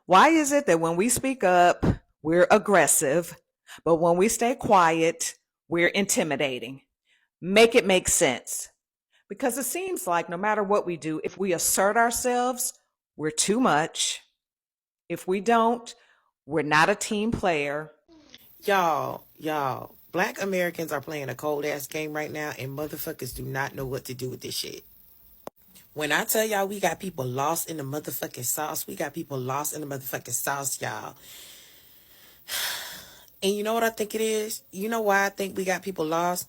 Why is it that when we speak up, we're aggressive, but when we stay quiet, we're intimidating? Make it make sense. Because it seems like no matter what we do, if we assert ourselves, we're too much. If we don't, we're not a team player. Y'all, black Americans are playing a cold ass game right now, and motherfuckers do not know what to do with this shit. When I tell y'all we got people lost in the motherfucking sauce, we got people lost in the motherfucking sauce, y'all. And you know what I think it is? You know why I think we got people lost?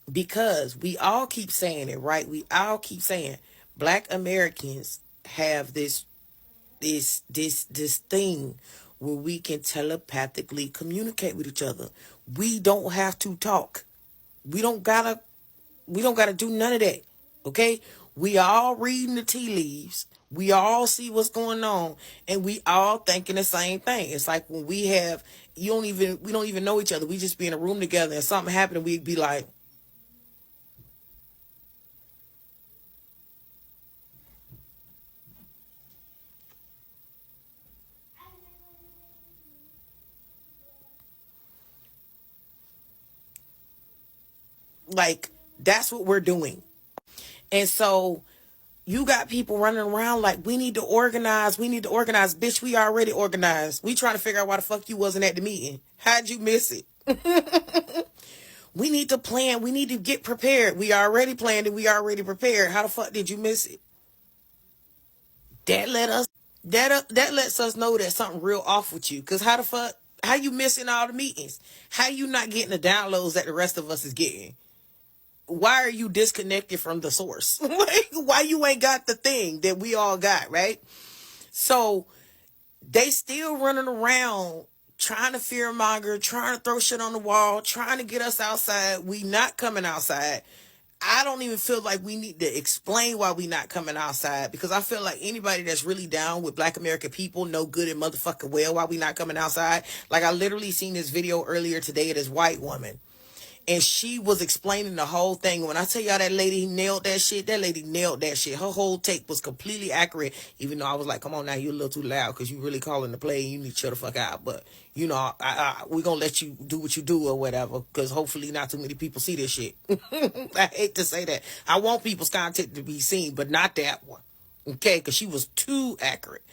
Because we all keep saying it, right? We all keep saying black Americans have this thing where we can telepathically communicate with each other. We don't have to talk. We don't gotta we don't gotta do none of that. Okay? We all reading the tea leaves. We all see what's going on, and we all thinking the same thing. It's like when we don't even know each other. We just be in a room together and something happened and we'd be like that's what we're doing. And so you got people running around like we need to organize. We need to organize. Bitch, we already organized. We trying to figure out why the fuck you wasn't at the meeting. How'd you miss it? We need to plan. We need to get prepared. We already planned it. We already prepared. How the fuck did you miss it? That let us that lets us know that something real off with you. Cause how the fuck how you missing all the meetings? How you not getting the downloads that the rest of us is getting? Why are you disconnected from the source? Like, why you ain't got the thing that we all got, right? So they still running around trying to fearmonger, trying to throw shit on the wall, trying to get us outside. We not coming outside. I don't even feel like we need to explain why we not coming outside, because I feel like anybody that's really down with black American people know good and motherfucking well why we not coming outside. Like, I literally seen this video earlier today of this white woman, and she was explaining the whole thing. When I tell y'all that lady nailed that shit, that lady nailed that shit. Her whole take was completely accurate, even though I was like, come on now, you're a little too loud because you really calling the play. You need to shut the fuck out. But, you know, we're going to let you do what you do or whatever, because hopefully not too many people see this shit. I hate to say that. I want people's content to be seen, but not that one. Okay, because she was too accurate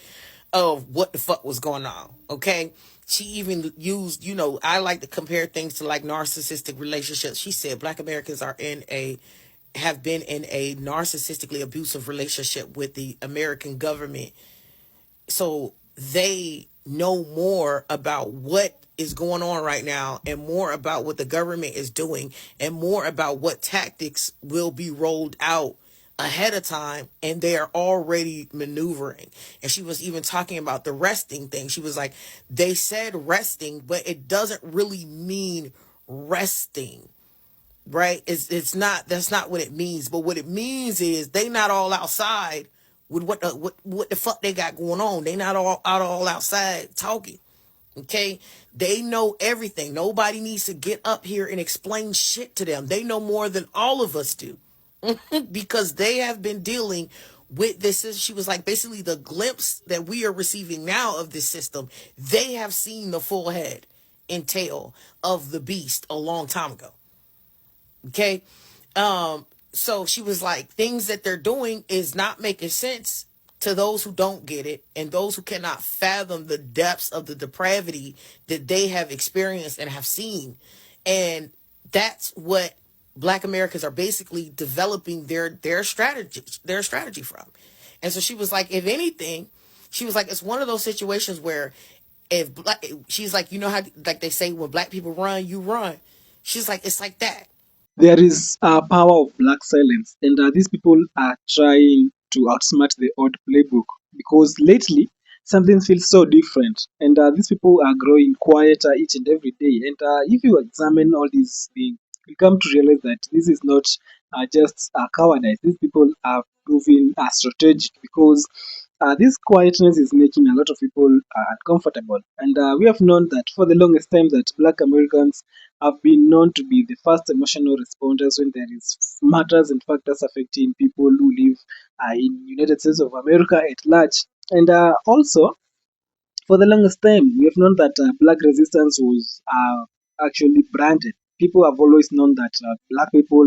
of what the fuck was going on. Okay. She even used, I like to compare things to like narcissistic relationships. She said black Americans have been in a narcissistically abusive relationship with the American government. So they know more about what is going on right now, and more about what the government is doing, and more about what tactics will be rolled out ahead of time, and they are already maneuvering. And she was even talking about the resting thing. She was like, they said resting, but it doesn't really mean resting, right? It's not, that's not what it means. But what it means is they not all outside with what the fuck they got going on. They not all outside talking. Okay, they know everything. Nobody needs to get up here and explain shit to them. They know more than all of us do. Because they have been dealing with this. She was like, basically the glimpse that we are receiving now of this system, they have seen the full head and tail of the beast a long time ago. Okay. So she was like, things that they're doing is not making sense to those who don't get it, and those who cannot fathom the depths of the depravity that they have experienced and have seen. And that's what black Americans are basically developing their strategy from. And so she was like, if anything, she was like, it's one of those situations where she's like, you know how like they say when black people run, you run. She's like, it's like that. There is a power of black silence, and these people are trying to outsmart the old playbook because lately something feels so different, and these people are growing quieter each and every day. And if you examine all these things, you come to realize that this is not just cowardice. These people are proving strategic because this quietness is making a lot of people uncomfortable. And we have known that for the longest time that Black Americans have been known to be the first emotional responders when there is matters and factors affecting people who live in United States of America at large. And also, For the longest time, we have known that black resistance was actually branded. People have always known that black people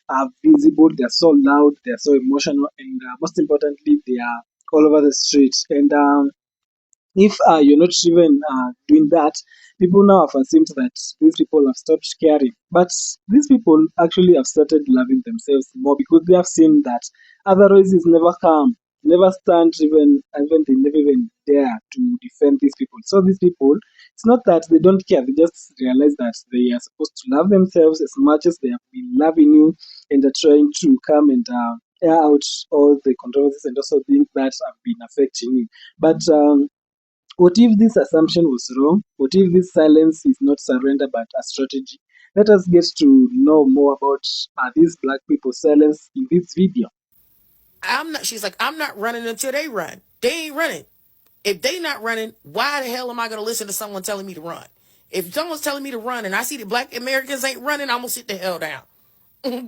are visible, they are so loud, they are so emotional, and most importantly, they are all over the streets. And if you're not even doing that, people now have assumed that these people have stopped caring. But these people actually have started loving themselves more because they have seen that other races never come, never stand, even they never even dare to defend these people. So these people, it's not that they don't care; they just realize that they are supposed to love themselves as much as they have been loving you, and are trying to come and air out all the controversies and also things that have been affecting you. But what if this assumption was wrong? What if this silence is not surrender but a strategy? Let us get to know more about these black people's silence in this video. She's like, I'm not running until they run. They ain't running. If they not running, why the hell am I going to listen to someone telling me to run? If someone's telling me to run and I see that black Americans ain't running, I'm going to sit the hell down.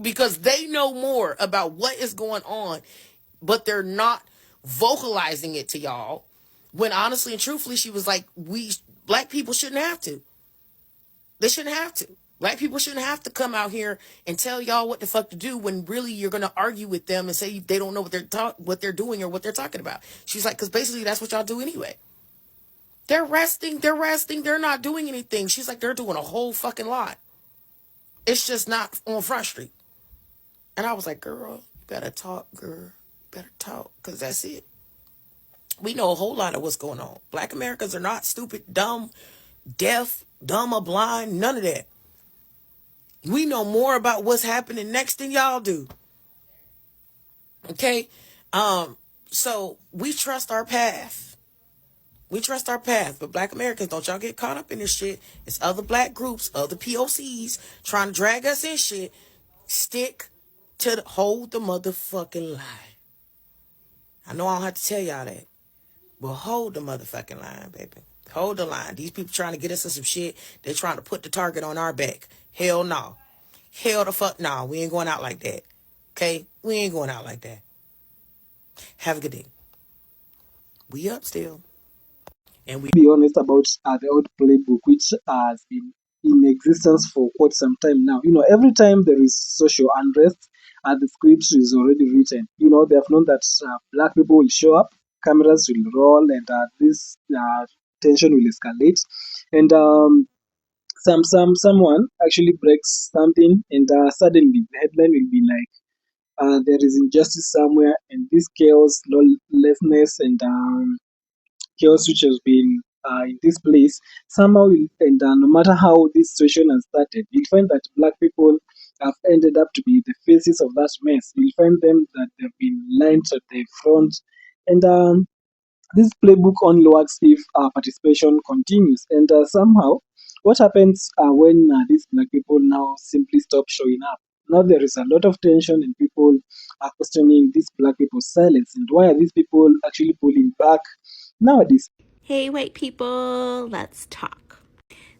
Because they know more about what is going on, but they're not vocalizing it to y'all. When honestly and truthfully, she was like, we black people shouldn't have to. They shouldn't have to. Black people shouldn't have to come out here and tell y'all what the fuck to do when really you're gonna argue with them and say they don't know what they're doing or what they're talking about. She's like, because basically that's what y'all do anyway. They're resting, they're not doing anything. She's like, they're doing a whole fucking lot. It's just not on Front Street. And I was like, girl, you better talk, girl. You better talk, because that's it. We know a whole lot of what's going on. Black Americans are not stupid, dumb, deaf, dumb or blind, none of that. We know more about what's happening next than y'all do. Okay? So we trust our path. We trust our path. But black Americans, don't y'all get caught up in this shit. It's other black groups, other POCs trying to drag us in shit. Stick to hold the motherfucking line. I know I don't have to tell y'all that. But hold the motherfucking line, baby. Hold the line. These people trying to get us in some shit. They're trying to put the target on our back. Hell no. Hell the fuck no. We ain't going out like that. Okay? We ain't going out like that. Have a good day. We up still. And we Be honest about the old playbook, which has been in existence for quite some time now. Every time there is social unrest, the script is already written. They have known that black people will show up, cameras will roll, and this tension will escalate. And someone actually breaks something, and suddenly the headline will be like, there is injustice somewhere, and this chaos, lawlessness, and chaos which has been in this place somehow and no matter how this situation has started, you'll find that black people have ended up to be the faces of that mess. You'll find them that they've been lined at the front, and this playbook only works if participation continues. And somehow, what happens when these black people now simply stop showing up? Now there is a lot of tension, and people are questioning these black people's silence. And why are these people actually pulling back nowadays? Hey, white people, let's talk.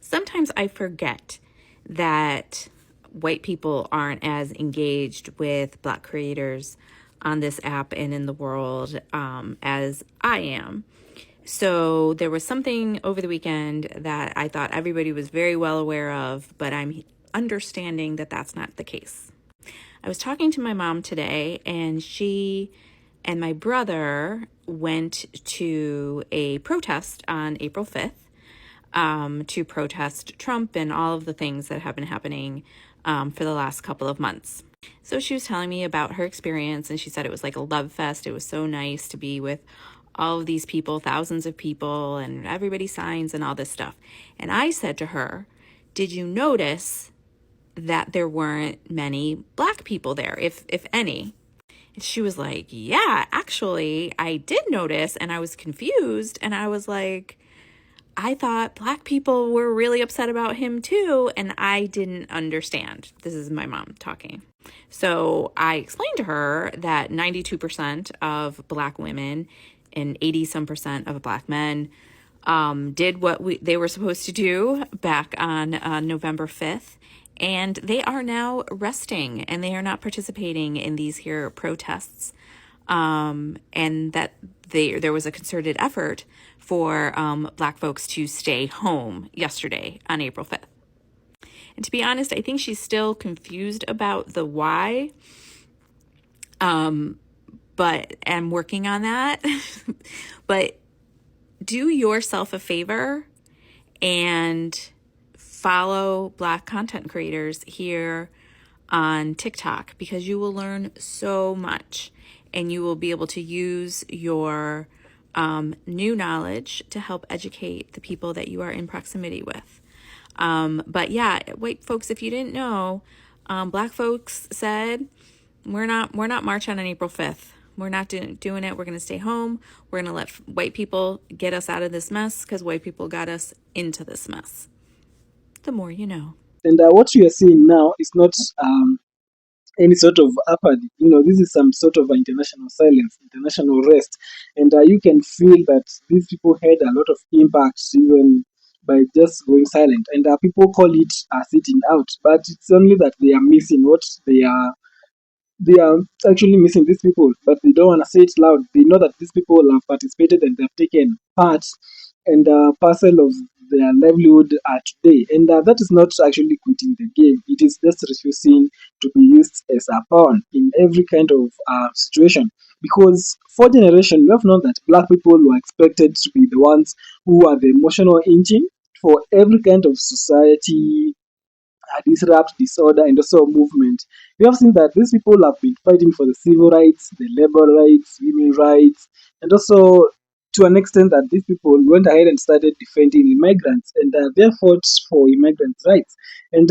Sometimes I forget that white people aren't as engaged with black creators on this app and in the world as I am. So there was something over the weekend that I thought everybody was very well aware of, but I'm understanding that that's not the case. I was talking to my mom today, and she and my brother went to a protest on April 5th to protest Trump and all of the things that have been happening for the last couple of months. So she was telling me about her experience, and she said it was like a love fest. It was so nice to be with all of these people, thousands of people, and everybody signs and all this stuff. And I said to her, did you notice that there weren't many black people there, if any? And she was like, yeah, actually, I did notice, and I was confused, and I was like, I thought black people were really upset about him too, and I didn't understand. This is my mom talking. So I explained to her that 92% of black women and 80-some% of black men did what they were supposed to do back on November 5th. And they are now resting, and they are not participating in these here protests and that there was a concerted effort for Black folks to stay home yesterday on April 5th. And to be honest, I think she's still confused about the why, but I'm working on that. But do yourself a favor and follow Black content creators here on TikTok, because you will learn so much and you will be able to use your new knowledge to help educate the people that you are in proximity with. But yeah, white folks, if you didn't know, Black folks said, we're not marching on April 5th. We're not doing it. We're going to stay home. We're going to let white people get us out of this mess, because white people got us into this mess. The more you know. And what you are seeing now is not any sort of apathy. This is some sort of international silence, international rest. And you can feel that these people had a lot of impact even by just going silent. And people call it sitting out, but it's only that they are missing what they are actually missing these people, but they don't want to say it loud. They know that these people have participated and they've taken part and parcel of their livelihood today. And that is not actually quitting the game. It is just refusing to be used as a pawn in every kind of situation. Because for generations, we have known that Black people were expected to be the ones who are the emotional engine for every kind of society, disrupt, disorder, and also movement. We have seen that these people have been fighting for the civil rights, the labor rights, women rights, and also to an extent that these people went ahead and started defending immigrants, and they fought for immigrants' rights. And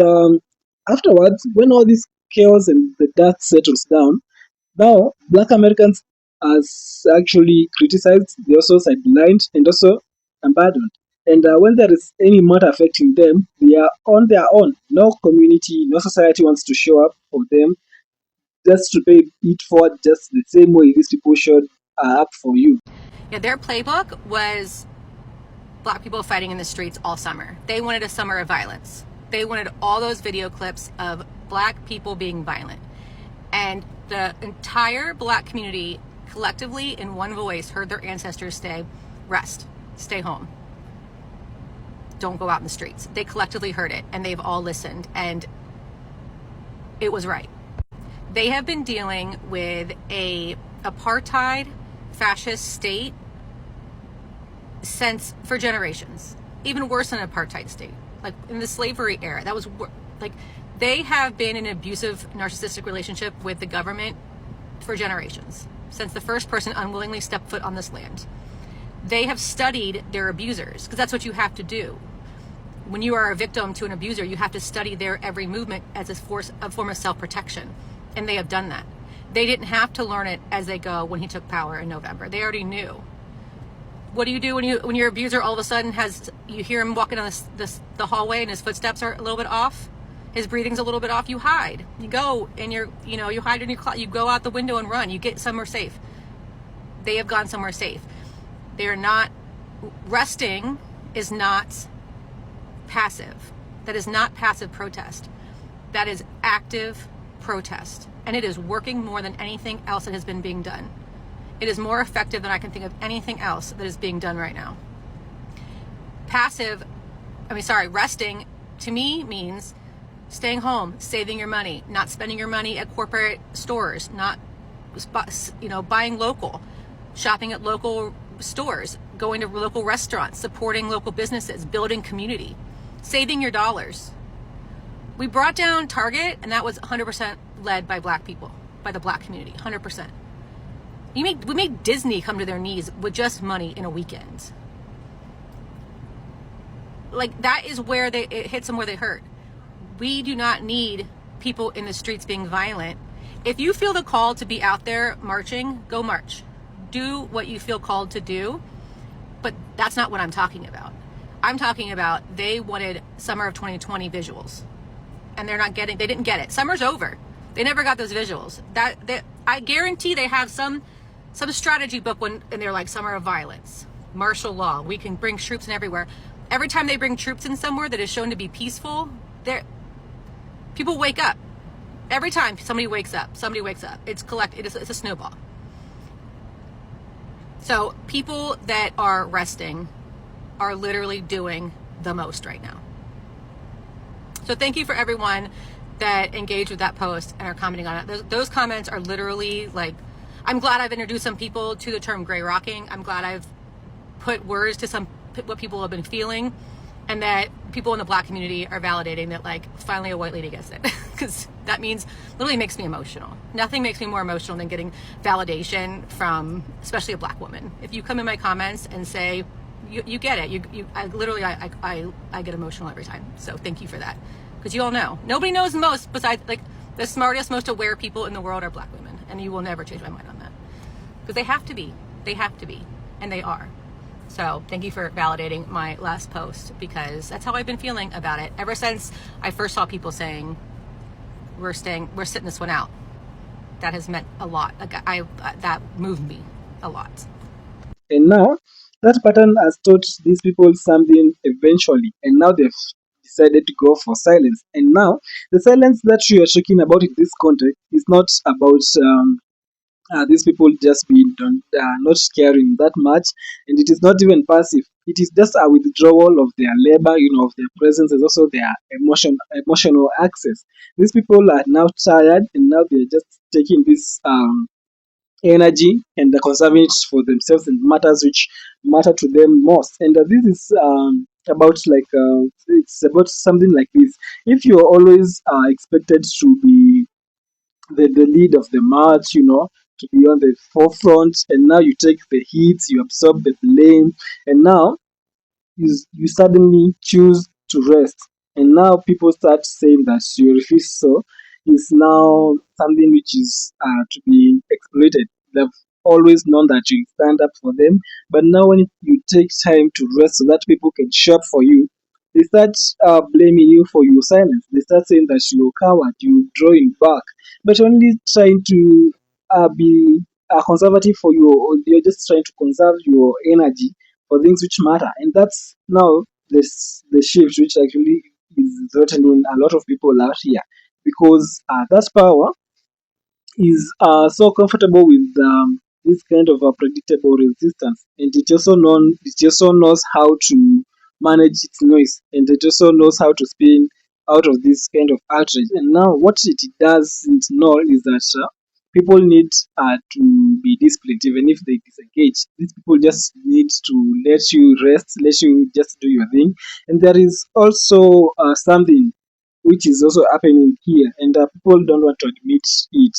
afterwards, when all this chaos and the dust settles down, now Black Americans has actually criticized, they also sidelined and also abandoned. And when there is any matter affecting them, they are on their own. No community, no society wants to show up for them, just to pay it forward just the same way these people showed up for you. Yeah, their playbook was Black people fighting in the streets all summer. They wanted a summer of violence. They wanted all those video clips of Black people being violent. And the entire Black community collectively in one voice heard their ancestors say, rest, stay home. Don't go out in the streets. They collectively heard it, and they've all listened, and it was right. They have been dealing with a apartheid fascist state for generations, even worse than an apartheid state. Like in the slavery era, that was like they have been in an abusive, narcissistic relationship with the government for generations, since the first person unwillingly stepped foot on this land. They have studied their abusers, because that's what you have to do. When you are a victim to an abuser, you have to study their every movement as a form of self-protection. And they have done that. They didn't have to learn it as they go when he took power in November. They already knew. What do you do when your abuser all of a sudden you hear him walking on the hallway and his footsteps are a little bit off? His breathing's a little bit off. You hide. You go and you hide in your closet. You go out the window and run. You get somewhere safe. They have gone somewhere safe. They are not, resting is not passive. That is not passive protest. That is active protest. And it is working more than anything else that has been being done. It is more effective than I can think of anything else that is being done right now. Resting to me means staying home, saving your money, not spending your money at corporate stores, not buying local, shopping at local stores, going to local restaurants, supporting local businesses, building community, saving your dollars. We brought down Target, and that was 100% led by Black people, by the Black community, 100%. We made Disney come to their knees with just money in a weekend. Like, that is where it hits them where they hurt. We do not need people in the streets being violent. If you feel the call to be out there marching, go march. Do what you feel called to do, but that's not what I'm talking about. I'm talking about they wanted summer of 2020 visuals, and they didn't get it. Summer's over. They never got those visuals. I guarantee they have some strategy book and they're like, summer of violence, martial law, we can bring troops in everywhere. Every time they bring troops in somewhere that is shown to be peaceful, people wake up. Every time somebody wakes up, it's a snowball. So people that are resting are literally doing the most right now. So thank you for everyone that engaged with that post and are commenting on it. Those comments are literally like, I'm glad I've introduced some people to the term gray rocking. I'm glad I've put words to some what people have been feeling, and that people in the Black community are validating that, like, finally a white lady gets it. Because that means, literally makes me emotional. Nothing makes me more emotional than getting validation from, especially a Black woman. If you come in my comments and say, you get it, I get emotional every time. So thank you for that. Because you all know, nobody knows most besides, like, the smartest, most aware people in the world are Black women. And you will never change my mind on that. Because they have to be. They have to be. And they are. So thank you for validating my last post, because that's how I've been feeling about it ever since I first saw people saying we're sitting this one out. That has meant a lot. Like, that moved me a lot. And now that pattern has taught these people something eventually, and now they've decided to go for silence. And now the silence that you are talking about in this context is not about these people just being not caring that much, and it is not even passive. It is just a withdrawal of their labor, of their presence, and also their emotional access. These people are now tired, and now they're just taking this energy and they're conserving it for themselves and matters which matter to them most. And this is about like it's about something like this. If you're always expected to be the lead of the match, to be on the forefront, and now you take the hits, you absorb the blame, and now you suddenly choose to rest. And now people start saying that your refusal is now something which is to be exploited. They've always known that you stand up for them, but now when you take time to rest so that people can show up for you, they start blaming you for your silence. They start saying that you're a coward, you're drawing back, but only trying to be conservative for you, or you're just trying to conserve your energy for things which matter. And that's now the shift which actually is threatening a lot of people out here, because that power is so comfortable with this kind of a predictable resistance, and it also knows how to manage its noise, and it also knows how to spin out of this kind of outrage. And now what it doesn't know is that people need to be disciplined even if they disengage. These people just need to let you rest, let you just do your thing. And there is also something which is also happening here, and people don't want to admit it.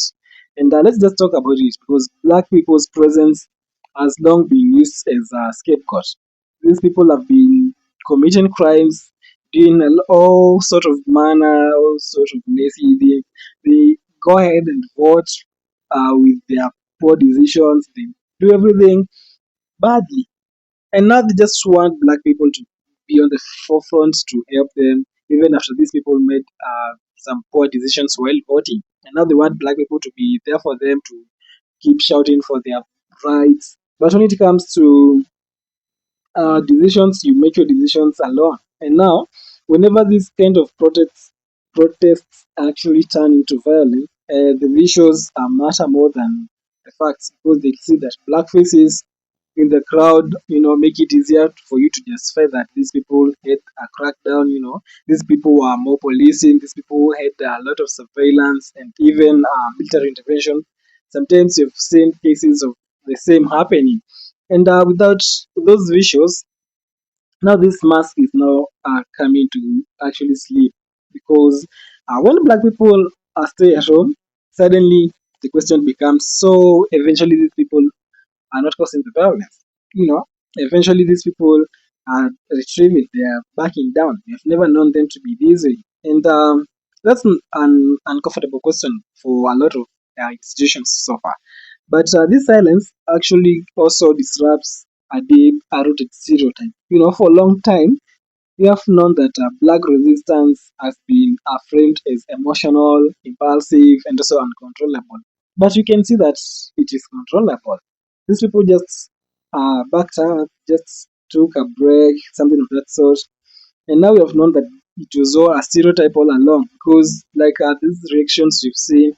And let's just talk about it, because black people's presence has long been used as a scapegoat. These people have been committing crimes, doing all sort of manner, all sort of messy. They go ahead and vote with their poor decisions. They do everything badly, and now they just want black people to be on the forefront to help them, even after these people made some poor decisions while voting. And now they want black people to be there for them, to keep shouting for their rights. But when it comes to decisions, you make your decisions alone. And now, whenever these kind of protests actually turn into violence, the visuals matter more than the facts, because they see that black faces in the crowd, make it easier for you to justify that these people had a crackdown. These people were more policing, these people had a lot of surveillance and even military intervention. Sometimes you've seen cases of the same happening. And without those visuals, now this mask is now coming to actually sleep, because when black people stay at home, suddenly the question becomes, so eventually these people are not causing the violence. Eventually these people are retrieving, they are backing down. We have never known them to be this way. And that's an uncomfortable question for a lot of institutions so far. But this silence actually also disrupts a deep rooted stereotype. For a long time, we have known that black resistance has been framed as emotional, impulsive, and also uncontrollable. But you can see that it is controllable. These people just backed up, just took a break, something of that sort. And now we have known that it was all a stereotype all along, because like these reactions you've seen,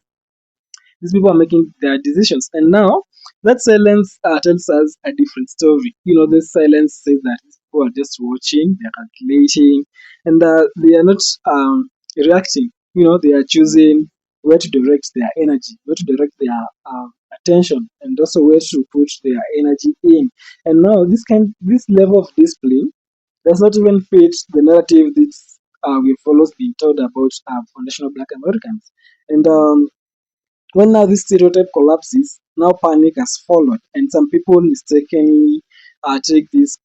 these people are making their decisions. And now that silence tells us a different story. This silence says that people are just watching, they're calculating, and they are not reacting. They are choosing where to direct their energy, where to direct their attention, and also where to put their energy in. And now this level of discipline does not even fit the narrative that we've always been told about foundational Black Americans. And when now this stereotype collapses, now panic has followed, and some people mistakenly take this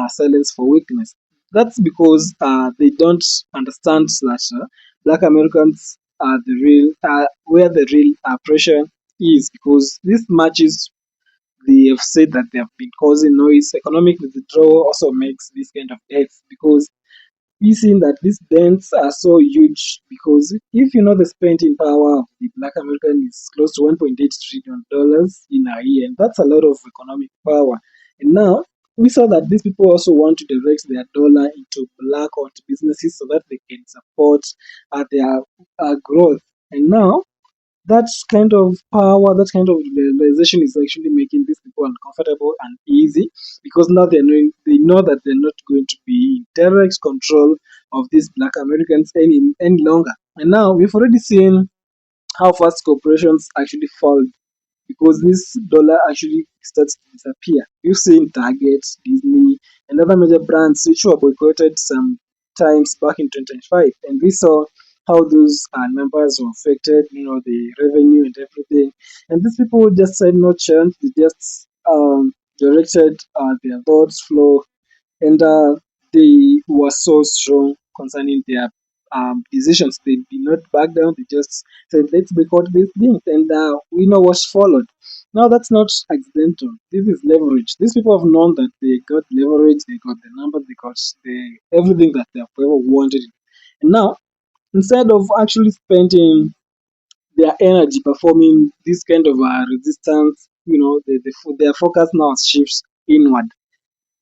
silence for weakness. That's because they don't understand that Black Americans are the real, where the real pressure is, because this matches they have said that they have been causing noise. Economic withdrawal also makes this kind of deaths, because we seen that these dents are so huge, because if the spending power of the Black American is close to $1.8 trillion in a year, and that's a lot of economic power. And now we saw that these people also want to direct their dollar into black-owned businesses so that they can support their growth. And now that kind of power, that kind of realization is actually making these people uncomfortable and easy, because now they know that they're not going to be in direct control of these Black Americans any longer. And now we've already seen how fast corporations actually fall, because this dollar actually starts to disappear. You've seen Target, Disney, and other major brands which were boycotted some times back in 2025, and we saw how those numbers were affected, the revenue and everything. And these people just said no chance. They just directed their thoughts flow, and they were so strong concerning their decisions. They did not back down. They just said, let's boycott these things, and we know what followed. Now, that's not accidental. This is leverage. These people have known that they got leverage, they got the numbers, they got everything that they have ever wanted. And now, instead of actually spending their energy performing this kind of resistance, their focus now shifts inward.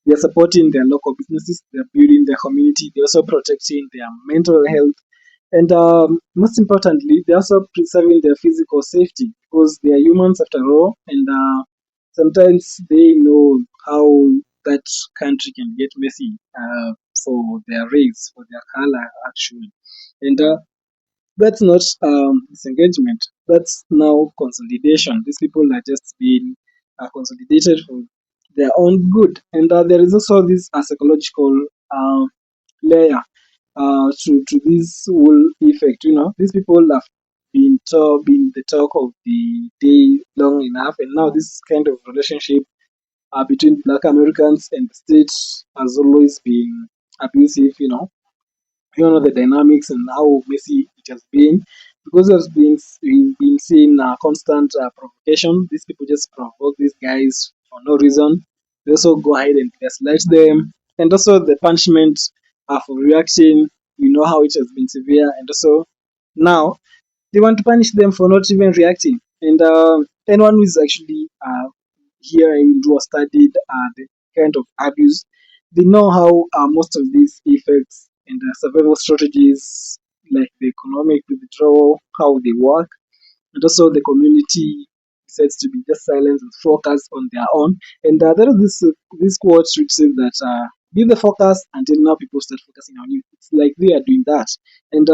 They're supporting their local businesses, they're building their community, they're also protecting their mental health, and most importantly, they're also preserving their physical safety, because they are humans after all, and sometimes they know how that country can get messy for their race, for their color, actually. And that's not disengagement. That's now consolidation. These people are just being consolidated for their own good. And there is also this psychological layer to this whole effect. These people have been the talk of the day long enough, and now this kind of relationship between Black Americans and the states has always been abusive. The dynamics and how messy it has been, because we've been seeing constant provocation. These people just provoke these guys for no reason. They also go ahead and gaslight them, and also the punishment for reacting. We know how it has been severe, and also now they want to punish them for not even reacting. And anyone who is actually here and who has studied the kind of abuse, they know how most of these effects and the survival strategies, like the economic withdrawal, how they work, and also the community decides to be just silent and focus on their own. And there is this quote which says that be the focus until now people start focusing on you. It's like they are doing that, and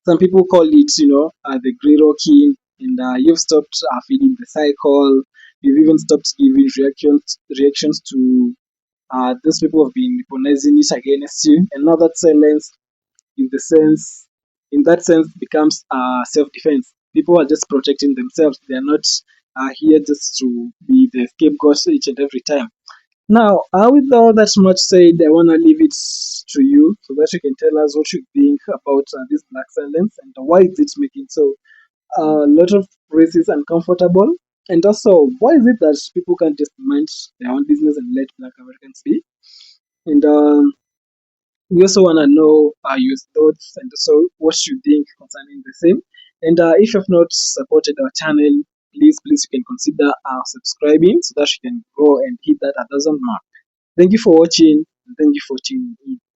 some people call it, the grey rocking, and you've stopped feeding the cycle. You've even stopped giving reactions to those people have been weaponizing it against you, and now that silence, in that sense, becomes self-defense. People are just protecting themselves. They are not here just to be the scapegoats each and every time. Now, with all that much said, I want to leave it to you so that you can tell us what you think about this black silence, and why is it making so a lot of races uncomfortable, and also why is it that people can't just mind their own business and let Black Americans be? And we also want to know your thoughts and also what you think concerning the same. And if you have not supported our channel, please you can consider subscribing so that you can grow and hit that 1,000 mark. Thank you for watching, and thank you for tuning in.